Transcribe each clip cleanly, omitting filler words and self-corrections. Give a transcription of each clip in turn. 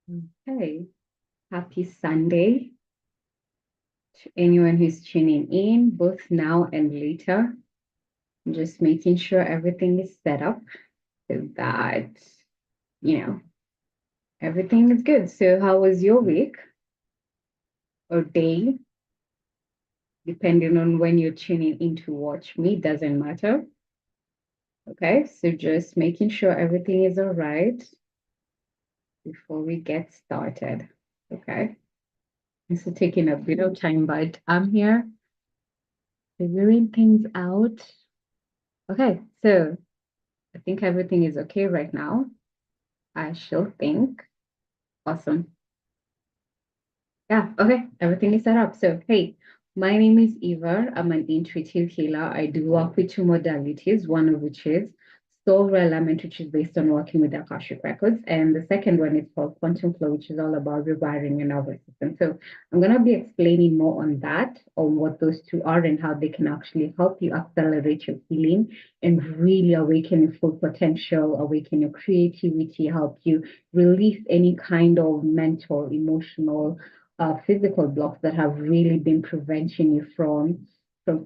Okay, happy Sunday to anyone who's tuning in, both now and later. I'm just making sure everything is set up so that, you know, everything is good. So, how was your week or day, depending on when you're tuning in to watch me? Doesn't matter. Okay, so just making sure everything is all right before we get started. Okay, this is taking a bit of time, but I'm here figuring things out. Okay, so I think everything is okay right now. I shall think. Awesome. Yeah, okay. Everything is set up. So, hey, my name is Eva. I'm an intuitive healer. I do work with two modalities, one of which is soul alignment, which is based on working with the Akashic records. And the second one is called quantum flow, which is all about rewiring your nervous system. So, I'm going to be explaining more on that, on what those two are and how they can actually help you accelerate your healing and really awaken your full potential, awaken your creativity, help you release any kind of mental, emotional, physical blocks that have really been preventing you from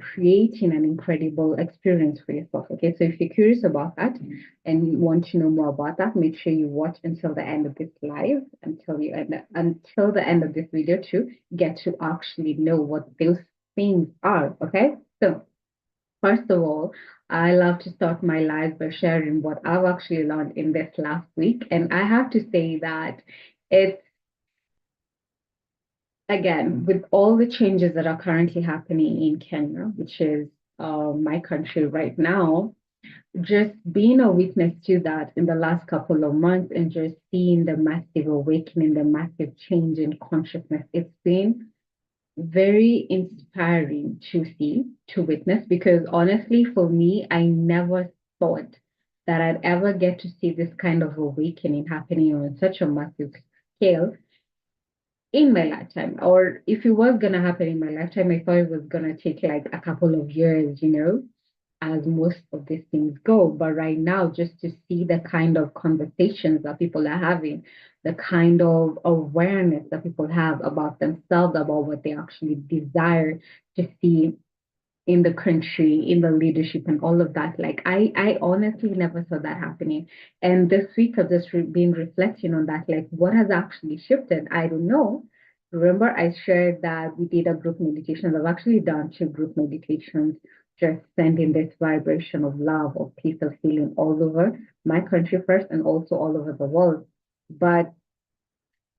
creating an incredible experience for yourself. Okay, so if you're curious about that and want to know more about that, make sure you watch until the end of this live, until the end of this video to get to actually know what those things are. Okay, so first of all, I love to start my live by sharing what I've actually learned in this last week, and I have to say that it's again, with all the changes that are currently happening in Kenya, which is my country right now, just being a witness to that in the last couple of months and just seeing the massive awakening, the massive change in consciousness, it's been very inspiring to see, to witness, because honestly, for me, I never thought that I'd ever get to see this kind of awakening happening on such a massive scale in my lifetime, or if it was gonna happen in my lifetime, I thought it was gonna take like a couple of years, as most of these things go. But right now, just to see the kind of conversations that people are having, the kind of awareness that people have about themselves, about what they actually desire to see in the country, in the leadership, and all of that. Like I honestly never saw that happening. And this week I've just been reflecting on that. Like, what has actually shifted? I don't know. Remember, I shared that we did a group meditation. I've actually done two group meditations, just sending this vibration of love, of peace, of healing all over my country first, and also all over the world. But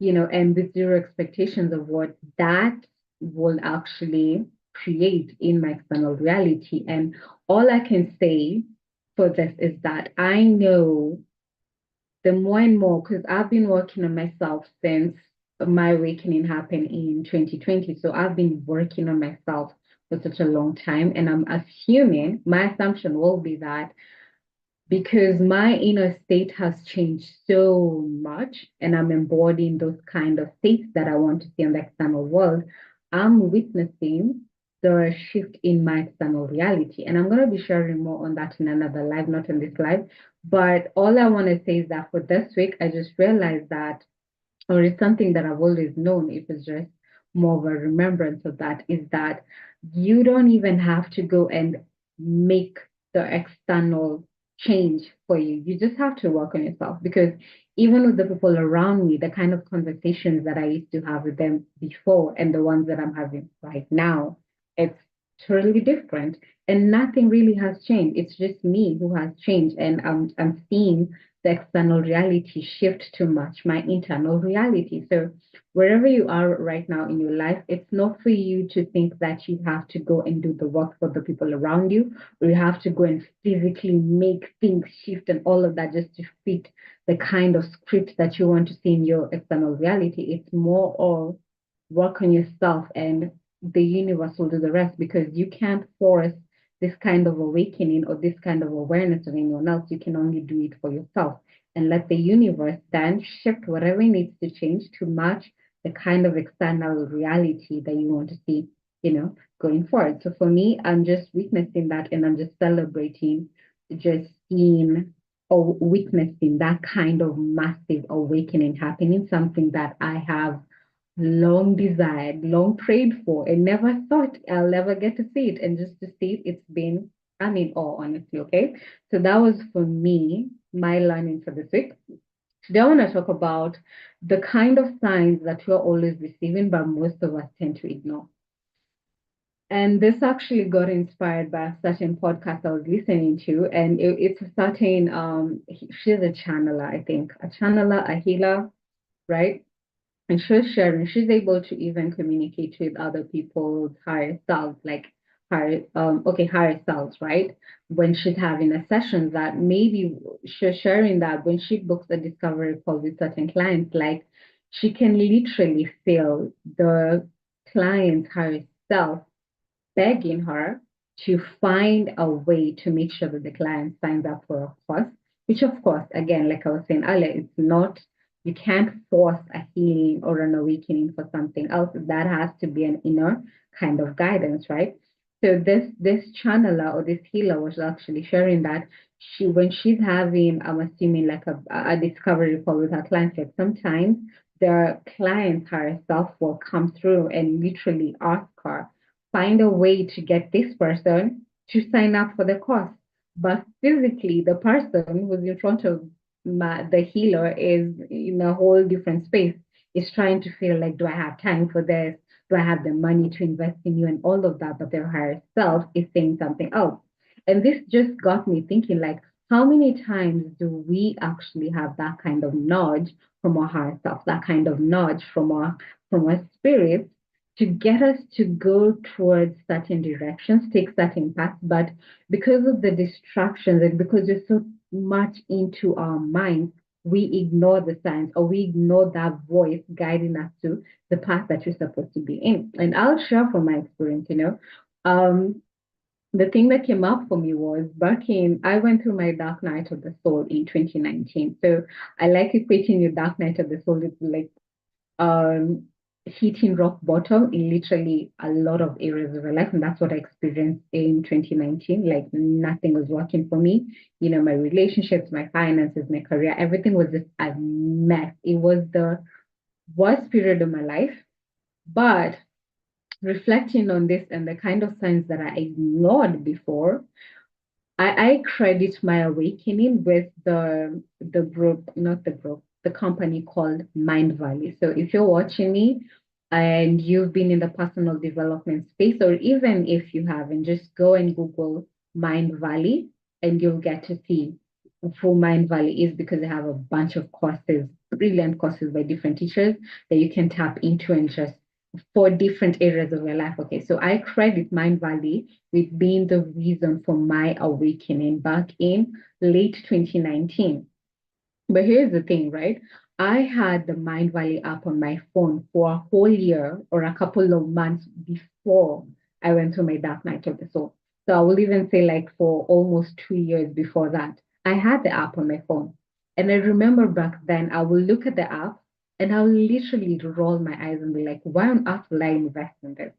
and with zero expectations of what that will actually create in my external reality. And all I can say for this is that I know the more and more, because I've been working on myself since my awakening happened in 2020. So I've been working on myself for such a long time. And I'm assuming, my assumption will be that because my inner state has changed so much and I'm embodying those kind of states that I want to see in the external world, I'm witnessing the shift in my external reality. And I'm going to be sharing more on that in another live, not in this live. But all I want to say is that for this week, I just realized that, or it's something that I've always known, if it's just more of a remembrance of that, is that you don't even have to go and make the external change for you. You just have to work on yourself because even with the people around me, the kind of conversations that I used to have with them before and the ones that I'm having right now, it's totally different. And nothing really has changed. It's just me who has changed. And I'm seeing the external reality shift to match my internal reality. So wherever you are right now in your life, it's not for you to think that you have to go and do the work for the people around you, or you have to go and physically make things shift and all of that just to fit the kind of script that you want to see in your external reality. It's more of work on yourself and the universe will do the rest because you can't force this kind of awakening or this kind of awareness of anyone else. You can only do it for yourself and let the universe then shift whatever needs to change to match the kind of external reality that you want to see, going forward. So for me, I'm just witnessing that and I'm just celebrating just seeing. or witnessing that kind of massive awakening happening, something that I have long desired, long prayed for, and never thought I'll ever get to see it. And just to see it, it's been, I'm in awe, honestly. Okay. So that was for me, my learning for this week. Today, I want to talk about the kind of signs that we're always receiving, but most of us tend to ignore. And this actually got inspired by a certain podcast I was listening to, and it's a certain she's a channeler, I think, a channeler, a healer, right? And she's sharing, she's able to even communicate with other people's higher selves, like higher selves, right? When she's having a session, that maybe she's sharing that when she books a discovery call with certain clients, like she can literally feel the client's higher self begging her to find a way to make sure that the client signs up for a course, which of course, again, like I was saying earlier, it's not, you can't force a healing or an awakening for something else. That has to be an inner kind of guidance, right? So this channeler or this healer was actually sharing that when she's having, I'm assuming like a discovery call with her clients, like sometimes the client herself will come through and literally ask her, find a way to get this person to sign up for the course. But physically, the person who's in front of the healer is in a whole different space, is trying to feel like, do I have time for this? Do I have the money to invest in you and all of that? But their higher self is saying something else. And this just got me thinking, like, how many times do we actually have that kind of nudge from our higher self, that kind of nudge from our spirit to get us to go towards certain directions, take certain paths, but because of the distractions and because we're so much into our minds, we ignore the signs or we ignore that voice guiding us to the path that we're supposed to be in. And I'll share from my experience, Um, the thing that came up for me was back in, I went through my dark night of the soul in 2019. So I like equating your dark night of the soul with like um, hitting rock bottom in literally a lot of areas of my life. And that's what I experienced in 2019. Like nothing was working for me. My relationships, my finances, my career, everything was just a mess. It was the worst period of my life. But reflecting on this and the kind of signs that I ignored before, I credit my awakening with the group, not the group, the company called Mind Valley. So if you're watching me and you've been in the personal development space, or even if you haven't, just go and Google Mind Valley and you'll get to see who Mind Valley is, because they have a bunch of courses, brilliant courses by different teachers that you can tap into and just for different areas of your life. Okay, so I credit Mind Valley with being the reason for my awakening back in late 2019. But here's the thing, right? I had the Mind Valley app on my phone for a whole year or a couple of months before I went through my dark night of the soul. So I will even say, like, for almost 2 years before that, I had the app on my phone. And I remember back then, I will look at the app and I will literally roll my eyes and be like, why on earth will I invest in this?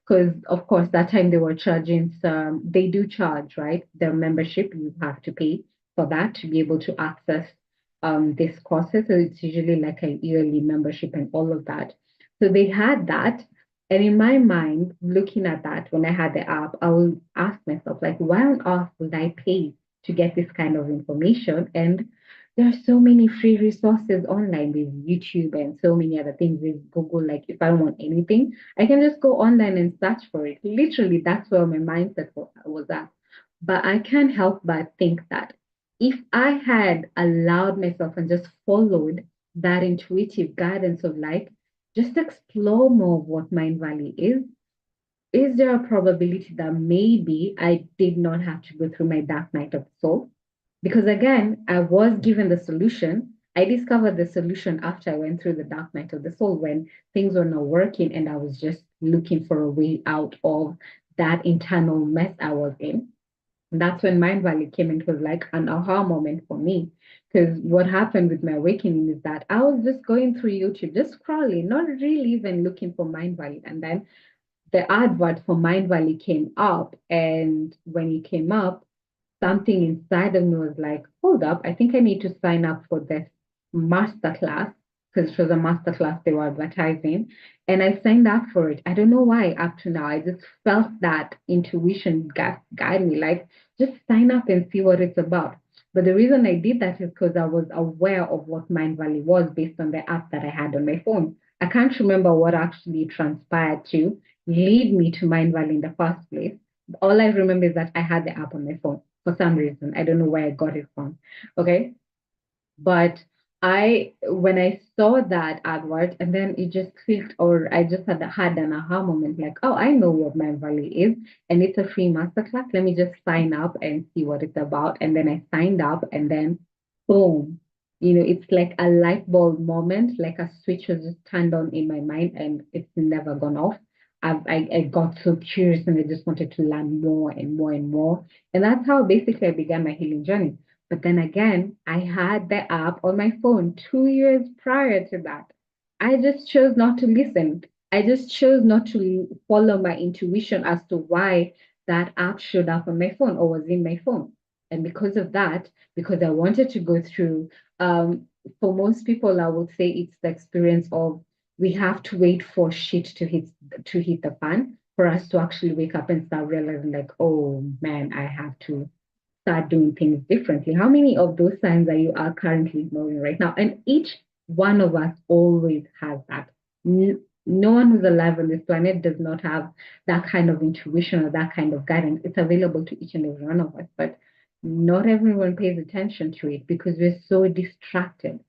Because of course that time they were charging some, they do charge, right, their membership, you have to pay for that to be able to access these courses. So it's usually like a yearly membership and all of that. So they had that, and in my mind, looking at that, when I had the app, I will ask myself, like, why on earth would I pay to get this kind of information? And there are so many free resources online with YouTube and so many other things with Google. Like if I want anything, I can just go online and search for it. Literally, that's where my mindset was at. But I can't help but think that if I had allowed myself and just followed that intuitive guidance of like, just explore more of what Mind Valley is there a probability that maybe I did not have to go through my dark night of the soul? Because again, I was given the solution. I discovered the solution after I went through the dark night of the soul when things were not working and I was just looking for a way out of that internal mess I was in. And that's when Mind Valley came into like an aha moment for me. Because what happened with my awakening is that I was just going through YouTube, just scrolling, not really even looking for Mind Valley. And then the advert for Mind Valley came up. And when it came up, something inside of me was like, hold up, I think I need to sign up for this masterclass because it was a masterclass they were advertising. And I signed up for it. I don't know why up to now. I just felt that intuition guide me, like, just sign up and see what it's about. But the reason I did that is because I was aware of what Mind Valley was based on the app that I had on my phone. I can't remember what actually transpired to lead me to Mind Valley in the first place. All I remember is that I had the app on my phone for some reason. I don't know where I got it from. Okay. But when I saw that advert and then it just clicked, or I just had an aha moment like, oh, I know what Mind Valley is, and it's a free masterclass. Let me just sign up and see what it's about. And then I signed up, and then boom, it's like a light bulb moment, like a switch was just turned on in my mind, and it's never gone off. I got so curious and I just wanted to learn more and more and more. And that's how basically I began my healing journey. But then again, I had the app on my phone 2 years prior to that. I just chose not to listen. I just chose not to follow my intuition as to why that app showed up on my phone or was in my phone. And because of that, because I wanted to go through, for most people, I would say it's the experience of we have to wait for shit to hit the fan for us to actually wake up and start realizing like, oh man, I have to start doing things differently. How many of those signs are currently ignoring right now? And each one of us always has that. No one who's alive on this planet does not have that kind of intuition or that kind of guidance. It's available to each and every one of us, but not everyone pays attention to it because we're so distracted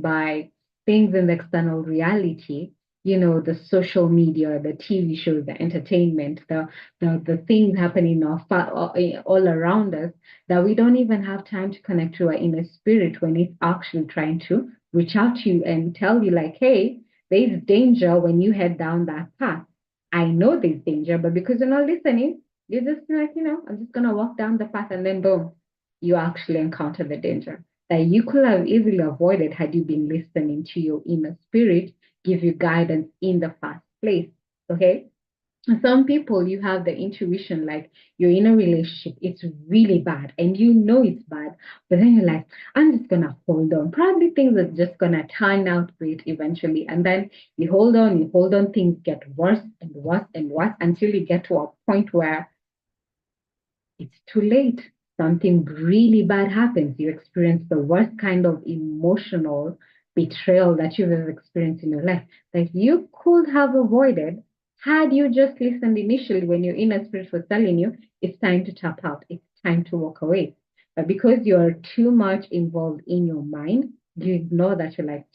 by things in the external reality, the social media, the TV shows, the entertainment, the things happening all around us, that we don't even have time to connect to our inner spirit when it's actually trying to reach out to you and tell you, like, hey, there's danger when you head down that path. I know there's danger, but because you're not listening, you're just like, I'm just going to walk down the path, and then boom, you actually encounter the danger that you could have easily avoided had you been listening to your inner spirit give you guidance in the first place. Okay. Some people, you have the intuition, like you're in a relationship, it's really bad, and you know it's bad, but then you're like, I'm just gonna hold on. Probably things are just gonna turn out great eventually. And then you hold on, things get worse and worse and worse until you get to a point where it's too late. Something really bad happens. You experience the worst kind of emotional betrayal that you've ever experienced in your life that you could have avoided had you just listened initially when your inner spirit was telling you it's time to tap out, it's time to walk away. But because you're too much involved in your mind, you ignore that. You're like,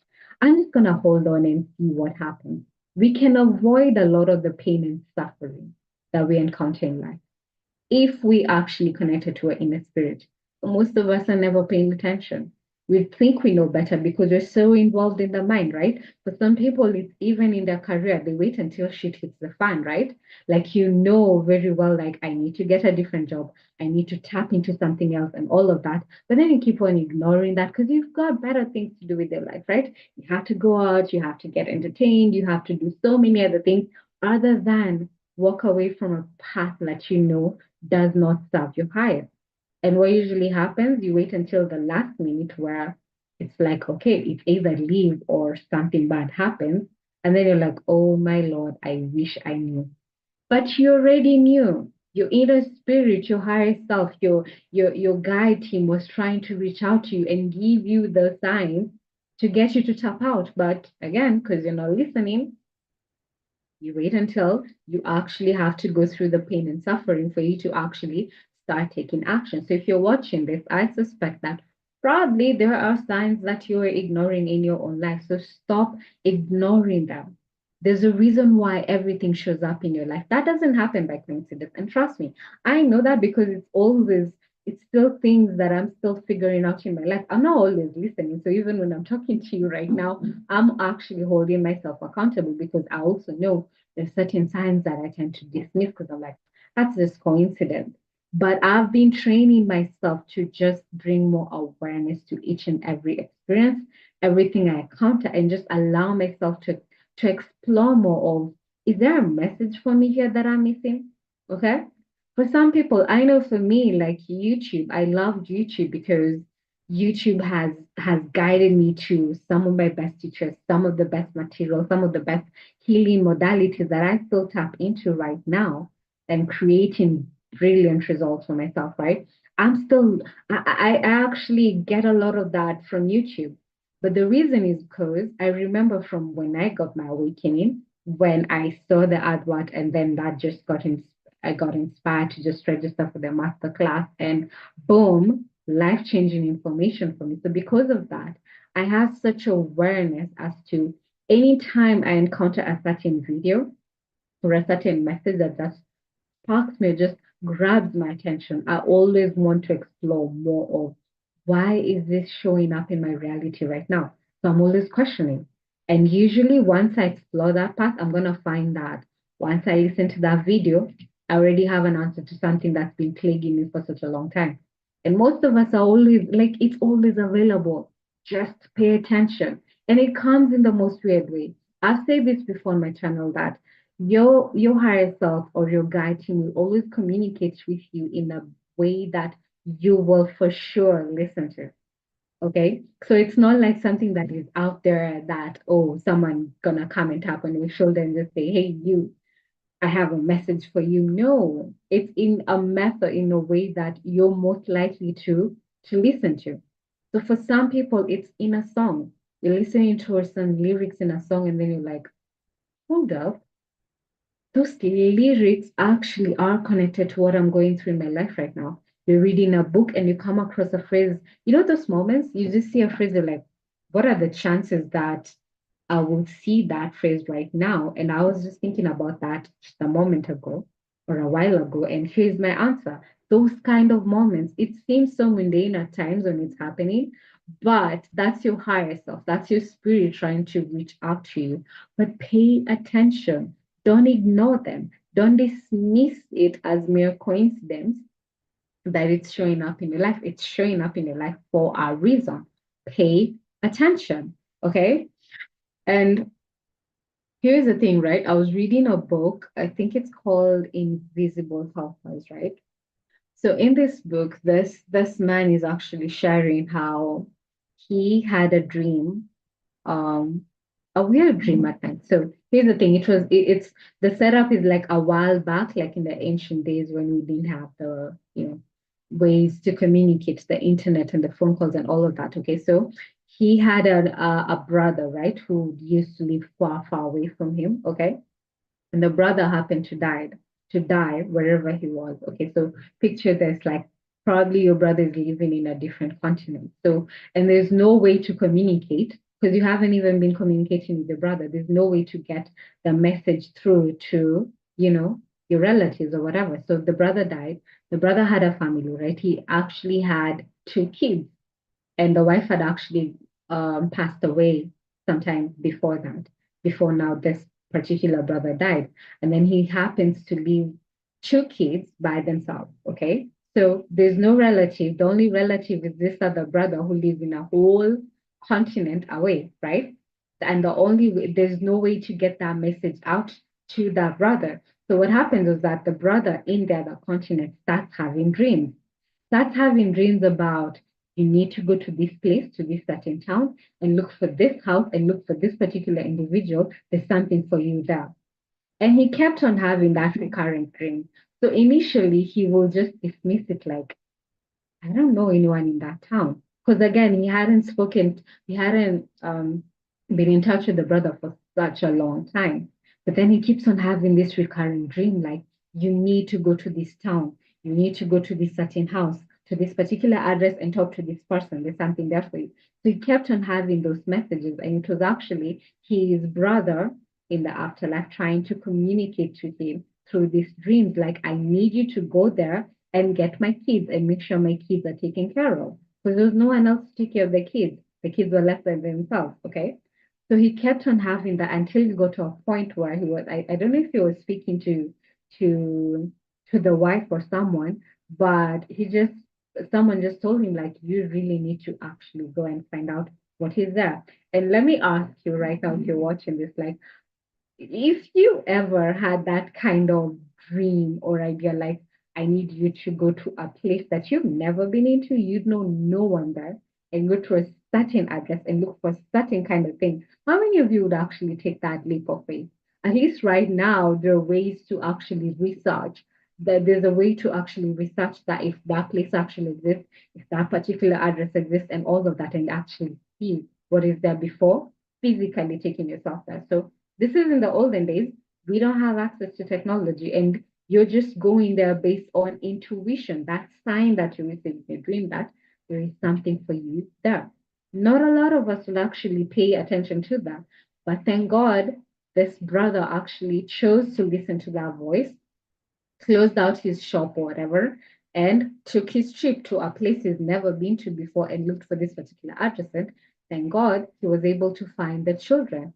I'm just going to hold on and see what happens. We can avoid a lot of the pain and suffering that we encounter in life if we actually connected to our inner spirit. Most of us are never paying attention. We think we know better because we're so involved in the mind, right? For some people, it's even in their career, they wait until shit hits the fan, right? Like, very well, like, I need to get a different job. I need to tap into something else and all of that. But then you keep on ignoring that because you've got better things to do with your life, right? You have to go out, you have to get entertained, you have to do so many other things other than walk away from a path that does not serve your highest. And what usually happens, you wait until the last minute where it's like, okay, it's either leave or something bad happens. And then you're like, oh my Lord, I wish I knew. But you already knew. Your inner spirit, your higher self, your guide team was trying to reach out to you and give you the signs to get you to tap out. But again, because you're not listening, you wait until you actually have to go through the pain and suffering for you to actually start taking action. So if you're watching this, I suspect that probably there are signs that you are ignoring in your own life. So stop ignoring them. There's a reason why everything shows up in your life. That doesn't happen by coincidence. And trust me, I know that because it's still things that I'm still figuring out in my life. I'm not always listening. So even when I'm talking to you right now, I'm actually holding myself accountable because I also know there's certain signs that I tend to dismiss because I'm like, that's just coincidence. But I've been training myself to just bring more awareness to each and every experience, everything I encounter, and just allow myself to explore more of, is there a message for me here that I'm missing? Okay. For some people, I know for me, like YouTube, I loved YouTube because YouTube has guided me to some of my best teachers, some of the best material, some of the best healing modalities that I still tap into right now and creating brilliant results for myself, right? I'm still I actually get a lot of that from YouTube. But the reason is because I remember from when I got my awakening, when I saw the advert and then that just I got inspired to just register for the master class and boom, life-changing information for me. So because of that, I have such awareness as to anytime I encounter a certain video or a certain message that just sparks me, just grabs my attention. I always want to explore more of why is this showing up in my reality right now? So I'm always questioning. And usually once I explore that path, I'm gonna find that once I listen to that video, I already have an answer to something that's been plaguing me for such a long time. And most of us are always like it's always available. Just pay attention. And it comes in the most weird way. I've said this before on my channel that your higher self or your guide team will always communicate with you in a way that you will for sure listen to. Okay. So it's not like something that is out there that, oh, someone gonna come and tap on your shoulder and just say, hey, you, I have a message for you. No, it's in a method, in a way that you're most likely to listen to. So for some people, it's in a song. You're listening to some lyrics in a song, and then you're like, hold up, those lyrics actually are connected to what I'm going through in my life right now. You're reading a book and you come across a phrase, you know, those moments you just see a phrase, you're like, what are the chances that I will see that phrase right now? And I was just thinking about that just a moment ago or a while ago, and here's my answer. Those kind of moments, it seems so mundane at times when it's happening, but that's your higher self, that's your spirit trying to reach out to you. But pay attention, don't ignore them. Don't dismiss it as mere coincidence that it's showing up in your life. It's showing up in your life for a reason. Pay attention. Okay. And here's the thing, right? I was reading a book, I think it's called Invisible Helpers, right? So in this book, this man is actually sharing how he had a dream, um a weird dream at night. So here's the thing, it's the setup is like a while back, like in the ancient days when we didn't have the, ways to communicate, the internet and the phone calls and all of that. Okay, so he had a brother, right, who used to live far, far away from him. Okay, and the brother happened to die wherever he was. Okay, so picture this, like probably your brother is living in a different continent. So, and there's no way to communicate because you haven't even been communicating with your brother. There's no way to get the message through to, your relatives or whatever. So the brother died. The brother had a family, right? He actually had two kids, and the wife had actually passed away sometime before that, before now this particular brother died. And then he happens to leave two kids by themselves. Okay. So there's no relative. The only relative is this other brother who lives in a whole continent away, right? And there's no way to get that message out to that brother. So what happens is that the brother in the other continent starts having dreams about, you need to go to this place, to this certain town, and look for this house and look for this particular individual. There's something for you there. And he kept on having that recurrent dream. So initially, he will just dismiss it like, I don't know anyone in that town. Because again, he hadn't been in touch with the brother for such a long time. But then he keeps on having this recurring dream like, you need to go to this town, you need to go to this certain house, to this particular address and talk to this person. There's something there for you. So he kept on having those messages. And it was actually his brother in the afterlife trying to communicate to him through these dreams like, I need you to go there and get my kids and make sure my kids are taken care of. Because there was no one else to take care of the kids. The kids were left by themselves. Okay. So he kept on having that until he got to a point where I don't know if he was speaking to to the wife or someone, but someone just told him, like, you really need to actually go and find out what is there. And let me ask you right now, if you're watching this, like, if you ever had that kind of dream or idea, like, I need you to go to a place that you've never been into, you'd know no one there, and go to a certain address and look for a certain kind of thing. How many of you would actually take that leap of faith? At least right now, there are ways to actually research. That there's a way to actually research that if that place actually exists, if that particular address exists, and all of that, and actually see what is there before physically taking yourself there. So this is in the olden days. We don't have access to technology, and you're just going there based on intuition. That sign that you receive in your dream that there is something for you there. Not a lot of us will actually pay attention to that. But thank God this brother actually chose to listen to that voice, closed out his shop or whatever, and took his trip to a place he's never been to before and looked for this particular address. And thank God he was able to find the children.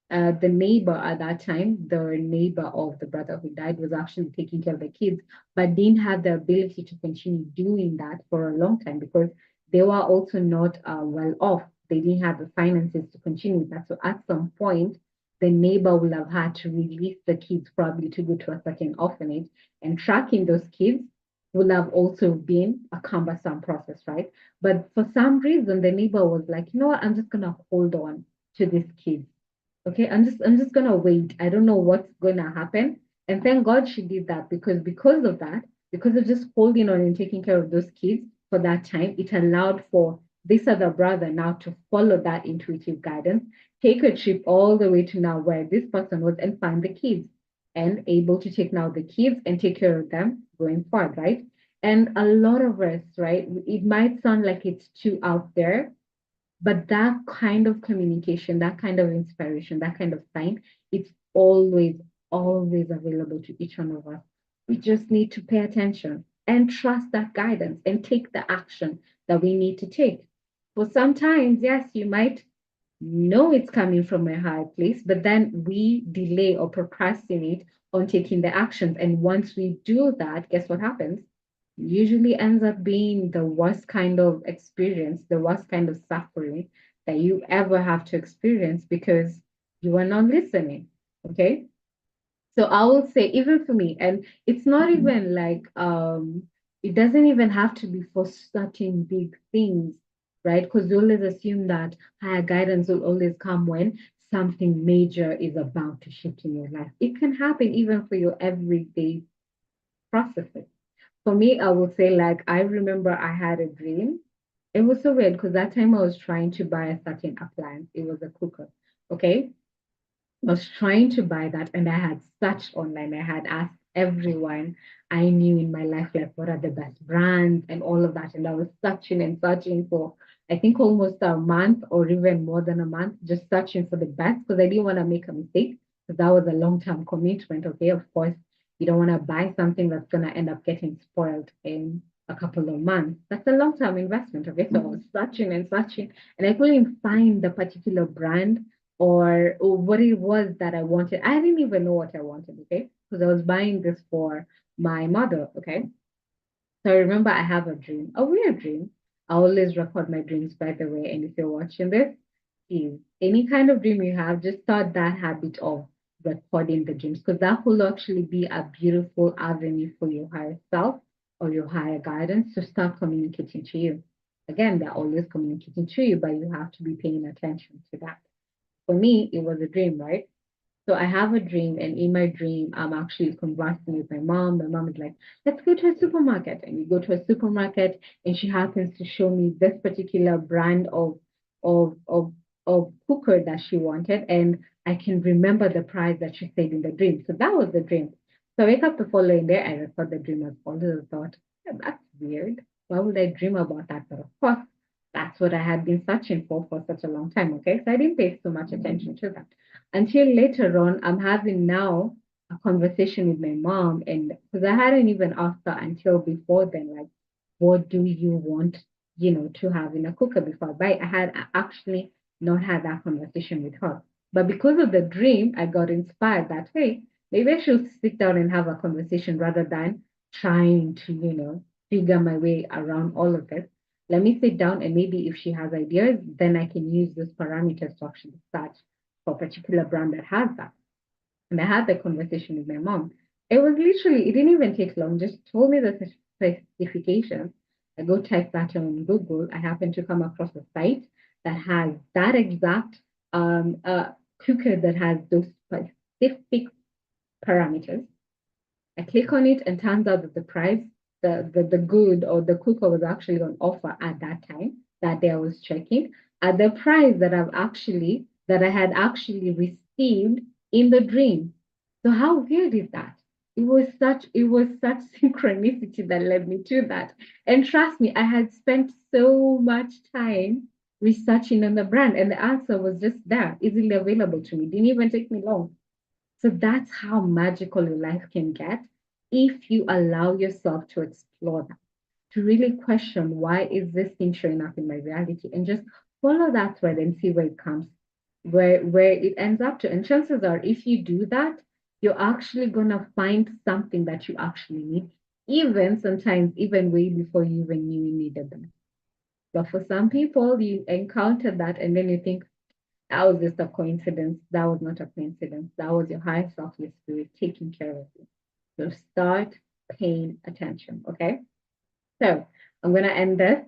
The neighbor at that time, the neighbor of the brother who died, was actually taking care of the kids, but didn't have the ability to continue doing that for a long time because they were also not well off. They didn't have the finances to continue that. So at some point, the neighbor will have had to release the kids probably to go to a certain orphanage, and tracking those kids will have also been a cumbersome process, right? But for some reason, the neighbor was like, you know what, I'm just gonna hold on to these kids. Okay, I'm just gonna wait. I don't know what's gonna happen. And thank God she did that because of that, because of just holding on and taking care of those kids for that time, it allowed for this other brother now to follow that intuitive guidance, take a trip all the way to now where this person was and find the kids and able to take now the kids and take care of them going forward, right? And a lot of us, right? It might sound like it's too out there, but that kind of communication, that kind of inspiration, that kind of sign, it's always, always available to each one of us. We just need to pay attention and trust that guidance and take the action that we need to take. For sometimes, yes, you might know it's coming from a higher place, but then we delay or procrastinate on taking the actions. And once we do that, guess what happens? Usually ends up being the worst kind of experience, the worst kind of suffering that you ever have to experience because you are not listening. Okay. So I will say, even for me, and it's not even like it doesn't even have to be for certain big things, right? Because you always assume that higher guidance will always come when something major is about to shift in your life. It can happen even for your everyday processes. For me, I would say, like, I remember I had a dream. It was so weird because that time I was trying to buy a certain appliance. It was a cooker. Okay. I was trying to buy that and I had searched online. I had asked everyone I knew in my life, like, what are the best brands and all of that. And I was searching and searching for, I think, almost a month or even more than a month, just searching for the best because I didn't want to make a mistake because that was a long term commitment. Okay. Of course, you don't want to buy something that's going to end up getting spoiled in a couple of months. That's a long term investment. Okay. So I was searching and searching and I couldn't find the particular brand or what it was that I wanted. I didn't even know what I wanted, okay? Because I was buying this for my mother, okay? So I remember I have a dream, a weird dream. I always record my dreams, by the way. And if you're watching this, please, any kind of dream you have, just start that habit of recording the dreams because that will actually be a beautiful avenue for your higher self or your higher guidance to start communicating to you. Again, they're always communicating to you, but you have to be paying attention to that. For me, it was a dream, right? So I have a dream, and in my dream, I'm actually conversing with my mom. My mom is like, let's go to a supermarket. And we go to a supermarket, and she happens to show me this particular brand of of of cooker that she wanted. And I can remember the price that she said in the dream. So that was the dream. So I wake up the following day, I record the dream as follows. I thought, "Yeah, that's weird. Why would I dream about that? But of course, that's what I had been searching for such a long time. Okay. So I didn't pay so much attention to that until later on. I'm having now a conversation with my mom, and because I hadn't even asked her until before then, like, what do you want, to have in a cooker before I buy it? I had actually not had that conversation with her. But because of the dream, I got inspired that, hey, maybe I should sit down and have a conversation rather than trying to, figure my way around all of this. Let me sit down and maybe if she has ideas, then I can use those parameters to actually search for a particular brand that has that. And I had the conversation with my mom. It was literally, it didn't even take long, just told me the specifications. I go type that on Google. I happen to come across a site that has that exact cooker that has those specific parameters. I click on it and turns out that the price, the good or the cooker was actually on offer at that time, that day I was checking, at the price that I had actually received in the dream. So how weird is that? It was such synchronicity that led me to that. And trust me, I had spent so much time researching on the brand, and the answer was just there, easily available to me. Didn't even take me long. So that's how magical your life can get if you allow yourself to explore that, to really question, why is this thing showing up in my reality, and just follow that thread and see where it comes, where it ends up to. And chances are, if you do that, you're actually gonna find something that you actually need, even sometimes even way before you even knew you needed them. But for some people, you encounter that and then you think, that was just a coincidence. That was not a coincidence. That was your higher selfless spirit taking care of you. So start paying attention. Okay. So I'm going to end this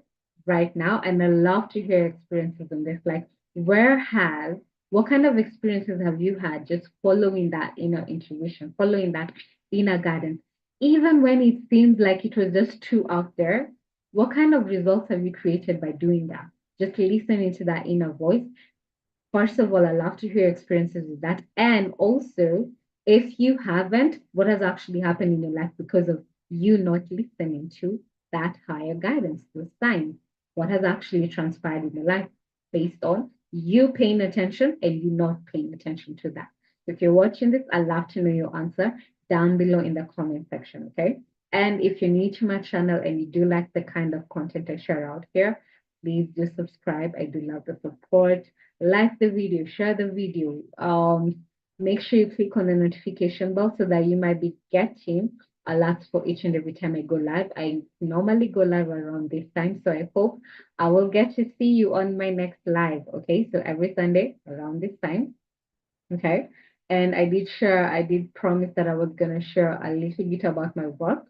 right now. And I love to hear experiences on this. Like, what kind of experiences have you had just following that inner intuition, following that inner guidance? Even when it seems like it was just too out there, what kind of results have you created by doing that? Just listening to that inner voice. First of all, I love to hear experiences with that. And also, if you haven't, what has actually happened in your life because of you not listening to that higher guidance, those signs? What has actually transpired in your life based on you paying attention and you not paying attention to that? If you're watching this, I'd love to know your answer down below in the comment section, okay? And if you're new to my channel and you do like the kind of content I share out here, please do subscribe. I do love the support. Like the video, share the video. Make sure you click on the notification bell so that you might be getting alerts for each and every time I go live. I normally go live around this time, so I hope I will get to see you on my next live. Okay, so every Sunday around this time. Okay, and I did promise that I was gonna share a little bit about my work,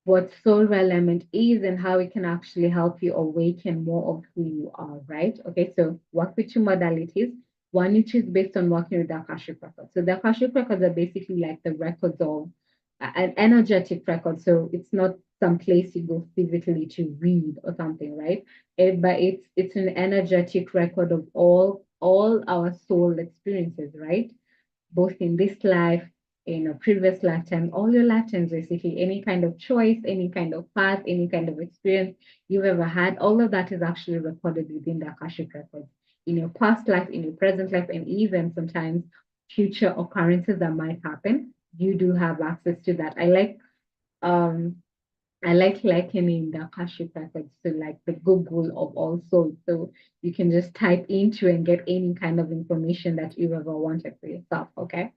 what soul alignment is and how it can actually help you awaken more of who you are, right? Okay, so work with two modalities. One which is based on working with the Akashic records. So the Akashic records are basically like the records of an energetic record. So it's not some place you go physically to read or something, right? But it's an energetic record of all our soul experiences, right? Both in this life, in a previous lifetime, all your lifetimes, basically, any kind of choice, any kind of path, any kind of experience you've ever had, all of that is actually recorded within the Akashic records. In your past life, in your present life, and even sometimes future occurrences that might happen, you do have access to that. Um I like likening the Akashic records to like the Google of all souls. So you can just type into and get any kind of information that you ever wanted for yourself. Okay.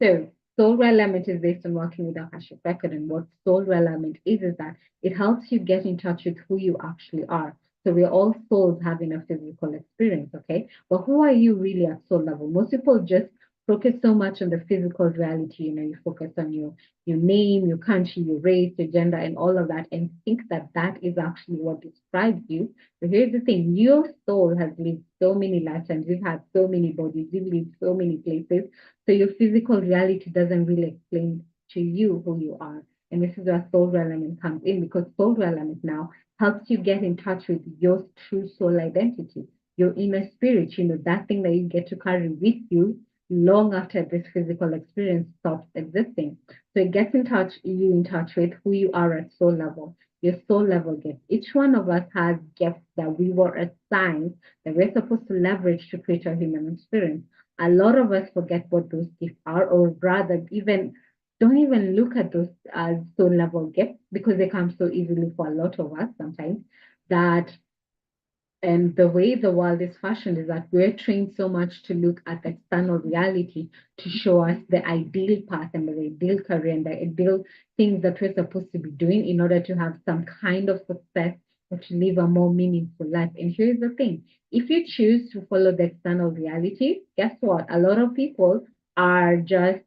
So soul alignment is based on working with the Akashic record, and what soul alignment is that it helps you get in touch with who you actually are. So we're all souls having a physical experience, okay? But who are you really at soul level? Most people just focus so much on the physical reality. You focus on your name, your country, your race, your gender, and all of that, and think that that is actually what describes you. But here's the thing: your soul has lived so many lifetimes. You've had so many bodies. You've lived so many places, so your physical reality doesn't really explain to you who you are. And this is where soul element comes in, because soul element now helps you get in touch with your true soul identity, your inner spirit, that thing that you get to carry with you long after this physical experience stops existing. So it gets in touch with who you are at soul level, your soul level gifts. Each one of us has gifts that we were assigned that we're supposed to leverage to create our human experience. A lot of us forget what those gifts are, or rather, even don't even look at those as soul level gifts because they come so easily for a lot of us sometimes. That and the way the world is fashioned is that we're trained so much to look at the external reality to show us the ideal path and the ideal career and the ideal things that we're supposed to be doing in order to have some kind of success or to live a more meaningful life. And here's the thing: if you choose to follow the external reality, guess what? A lot of people are just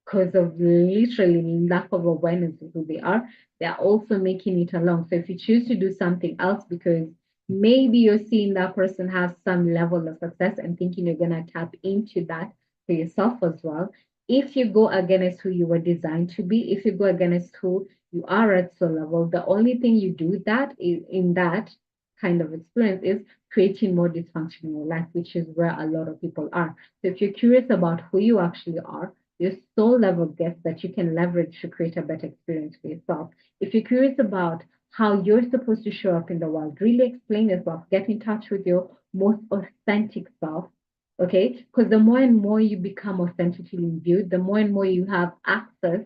because of literally lack of awareness of who they are, they're also making it along. So if you choose to do something else because maybe you're seeing that person have some level of success and thinking you're going to tap into that for yourself as well. If you go against who you were designed to be, if you go against who you are at soul level, the only thing you do that is in that kind of experience is creating more dysfunction in your life, which is where a lot of people are. So if you're curious about who you actually are, your soul level gifts that you can leverage to create a better experience for yourself. If you're curious about how you're supposed to show up in the world, really explain yourself, get in touch with your most authentic self. Okay, because the more and more you become authentically imbued, the more and more you have access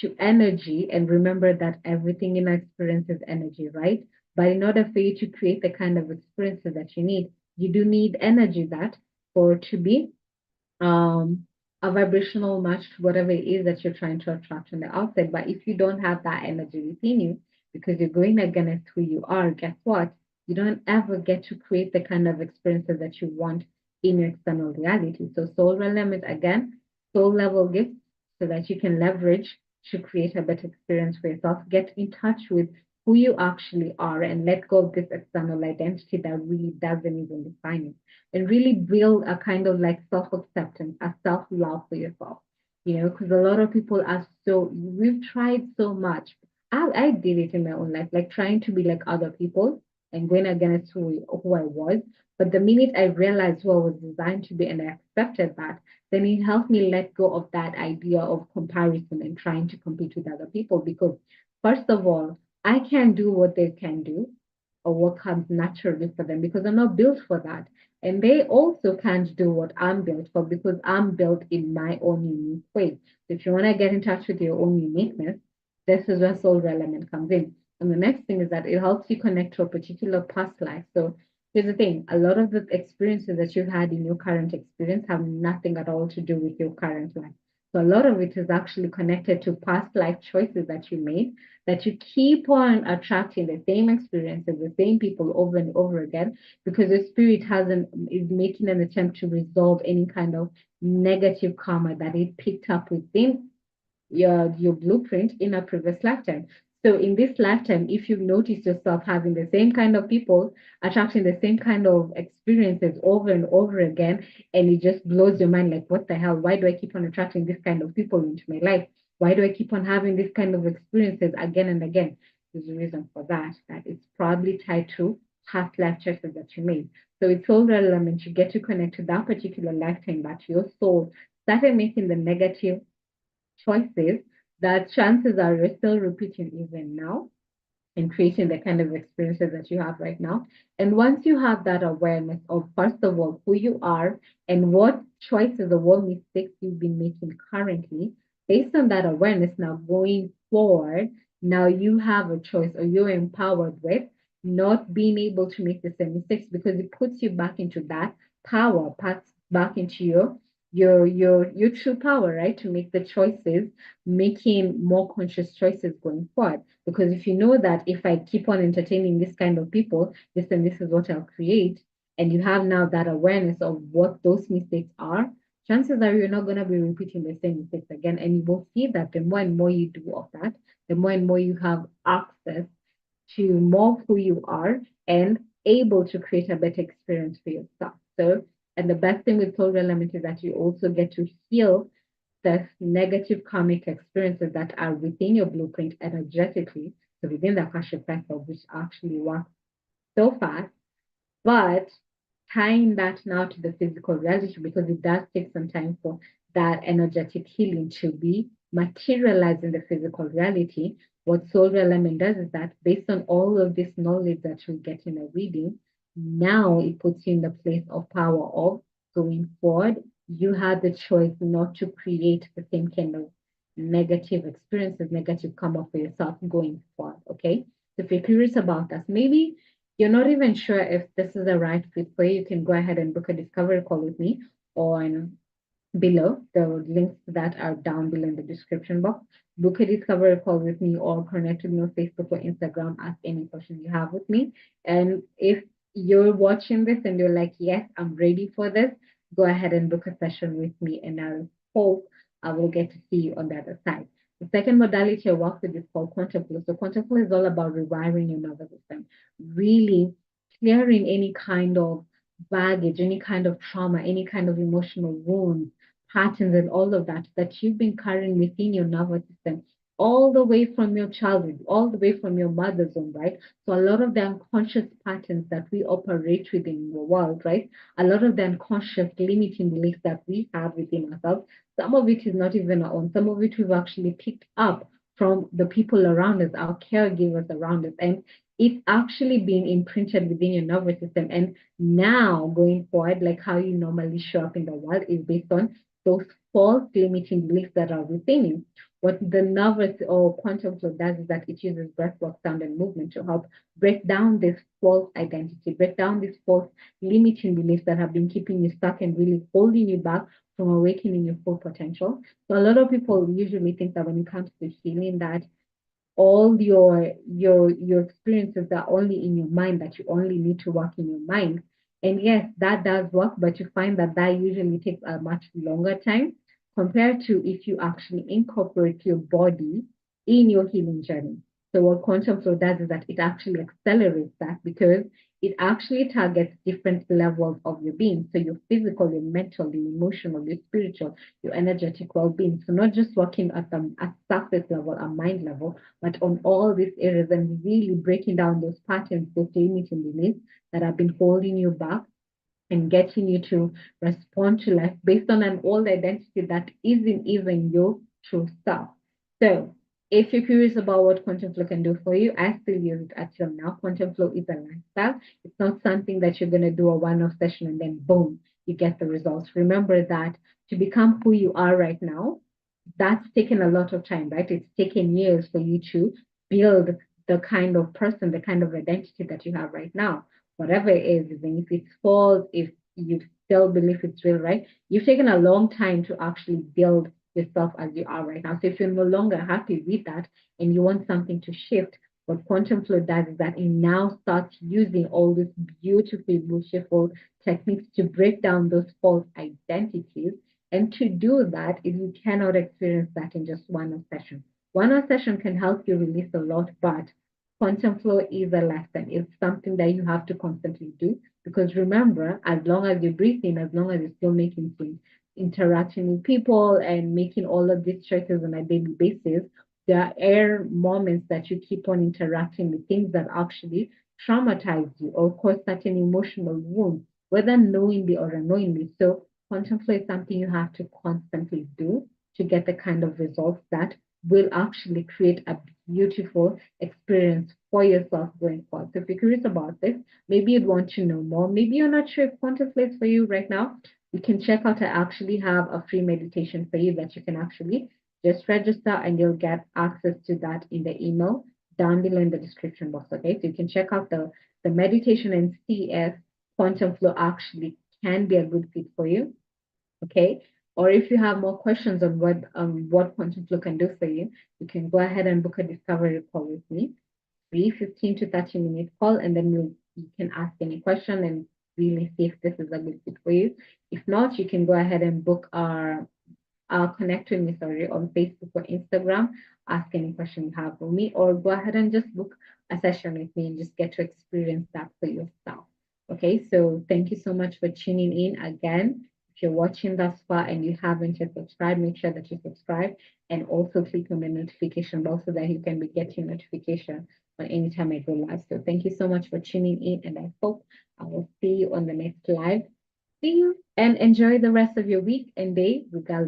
to energy. And remember that everything in our experience is energy, right? But in order for you to create the kind of experiences that you need, you do need energy that for it to be um, a vibrational match to whatever it is that you're trying to attract on the outside. But if you don't have that energy within you, because you're going against who you are, guess what? You don't ever get to create the kind of experiences that you want in your external reality. So soul element again, soul level gifts so that you can leverage to create a better experience for yourself. Get in touch with who you actually are and let go of this external identity that really doesn't even define you and really build a kind of like self-acceptance, a self-love for yourself. You know, because a lot of people are so we've tried so much. I did it in my own life, like trying to be like other people and going against who I was. But the minute I realized who I was designed to be and I accepted that, then it helped me let go of that idea of comparison and trying to compete with other people. Because first of all, I can't do what they can do or what comes naturally for them because I'm not built for that. And they also can't do what I'm built for because I'm built in my own unique way. So if you want to get in touch with your own uniqueness, this is where soul element comes in. And the next thing is that it helps you connect to a particular past life. So here's the thing, a lot of the experiences that you've had in your current experience have nothing at all to do with your current life. So a lot of it is actually connected to past life choices that you made, that you keep on attracting the same experiences, the same people over and over again, because the spirit hasn't is making an attempt to resolve any kind of negative karma that it picked up within your blueprint in a previous lifetime. So in this lifetime, if you've noticed yourself having the same kind of people, attracting the same kind of experiences over and over again, and it just blows your mind like, what the hell? Why do I keep on attracting this kind of people into my life? Why do I keep on having this kind of experiences again and again? There's a reason for that, that it's probably tied to past life choices that you made. So it's all relevant. You get to connect to that particular lifetime that your soul started making the negative choices that chances are you're still repeating even now and creating the kind of experiences that you have right now. And once you have that awareness of, first of all, who you are and what choices or what mistakes you've been making currently, based on that awareness, now going forward, now you have a choice or you're empowered with not being able to make the same mistakes because it puts you back into that power, back into your true power, right? To make the choices, making more conscious choices going forward. Because if you know that if I keep on entertaining this kind of people, this and this is what I'll create, and you have now that awareness of what those mistakes are, chances are you're not going to be repeating the same mistakes again. And you will see that the more and more you do of that, the more and more you have access to more who you are and able to create a better experience for yourself. So, and the best thing with soul element is that you also get to heal the negative karmic experiences that are within your blueprint energetically, so within the Akashic record, which actually works so fast, but tying that now to the physical reality because it does take some time for that energetic healing to be materialized in the physical reality. What soul element does is that based on all of this knowledge that you get in a reading, now it puts you in the place of power of going forward. You have the choice not to create the same kind of negative experiences, negative karma for yourself going forward. Okay. So if you're curious about that, maybe you're not even sure if this is the right fit for you, you can go ahead and book a discovery call with me on below. The links to that are down below in the description box. Book a discovery call with me or connect with me on Facebook or Instagram. Ask any question you have with me. And if you're watching this and you're like, yes, I'm ready for this, go ahead and book a session with me. And I'll hope I will get to see you on the other side. The second modality I work with is called quantum flow. So quantum flow is all about rewiring your nervous system, really clearing any kind of baggage, any kind of trauma, any kind of emotional wounds, patterns, and all of that that you've been carrying within your nervous system all the way from your childhood, all the way from your mother's womb, right? So a lot of the unconscious patterns that we operate within the world, right? A lot of the unconscious limiting beliefs that we have within ourselves, some of it is not even our own. Some of it we've actually picked up from the people around us, our caregivers around us. And it's actually been imprinted within your nervous system. And now going forward, like how you normally show up in the world is based on those false limiting beliefs that are within you. What the nervous or quantum flow does is that it uses breath work, sound, and movement to help break down this false identity, break down these false limiting beliefs that have been keeping you stuck and really holding you back from awakening your full potential. So a lot of people usually think that when it comes to healing, that all your experiences are only in your mind, that you only need to work in your mind. And yes, that does work, but you find that that usually takes a much longer time compared to if you actually incorporate your body in your healing journey. So what quantum flow does is that it actually accelerates that because it actually targets different levels of your being. So your physical, your mental, your emotional, your spiritual, your energetic well-being. So not just working at the at surface level, a mind level, but on all these areas and really breaking down those patterns, those limiting beliefs that have been holding you back and getting you to respond to life based on an old identity that isn't even your true self. So, if you're curious about what quantum flow can do for you, I still use it until now. Quantum flow is a lifestyle. It's not something that you're going to do a one-off session and then boom, you get the results. Remember that to become who you are right now, that's taken a lot of time, right? It's taken years for you to build the kind of person, the kind of identity that you have right now. Whatever it is, even if it's false, if you still believe it's real, right? You've taken a long time to actually build yourself as you are right now. So if you're no longer happy with that and you want something to shift, what quantum flow does is that it now starts using all these beautiful, beautiful techniques to break down those false identities, and to do that, if you cannot experience that in just one session. One session can help you release a lot, but quantum flow is a lesson. It's something that you have to constantly do because remember, as long as you're breathing, as long as you're still making things, interacting with people and making all of these choices on a daily basis, there are moments that you keep on interacting with things that actually traumatize you or cause certain emotional wounds, whether knowingly or unknowingly. So quantum flow is something you have to constantly do to get the kind of results that will actually create a beautiful experience for yourself going forward. So if you're curious about this, maybe you'd want to know more. Maybe you're not sure if quantum flow is for you right now. You can check out. I actually have a free meditation for you that you can actually just register and you'll get access to that in the email down below in the description box. Okay, so you can check out the meditation and see if quantum flow actually can be a good fit for you. Okay. Or if you have more questions on what quantum flow can do for you, you can go ahead and book a discovery call with me, free 15 to 30-minute call, and then you can ask any question and really see if this is a good fit for you. If not, you can go ahead and book connect with me, sorry, on Facebook or Instagram, ask any question you have for me, or go ahead and just book a session with me and just get to experience that for yourself. Okay, so thank you so much for tuning in again. If you're watching thus far and you haven't yet subscribed, make sure that you subscribe and also click on the notification bell so that you can be getting notification on any time I go live. So thank you so much for tuning in, and I hope I will see you on the next live. See you and enjoy the rest of your week and day, regardless.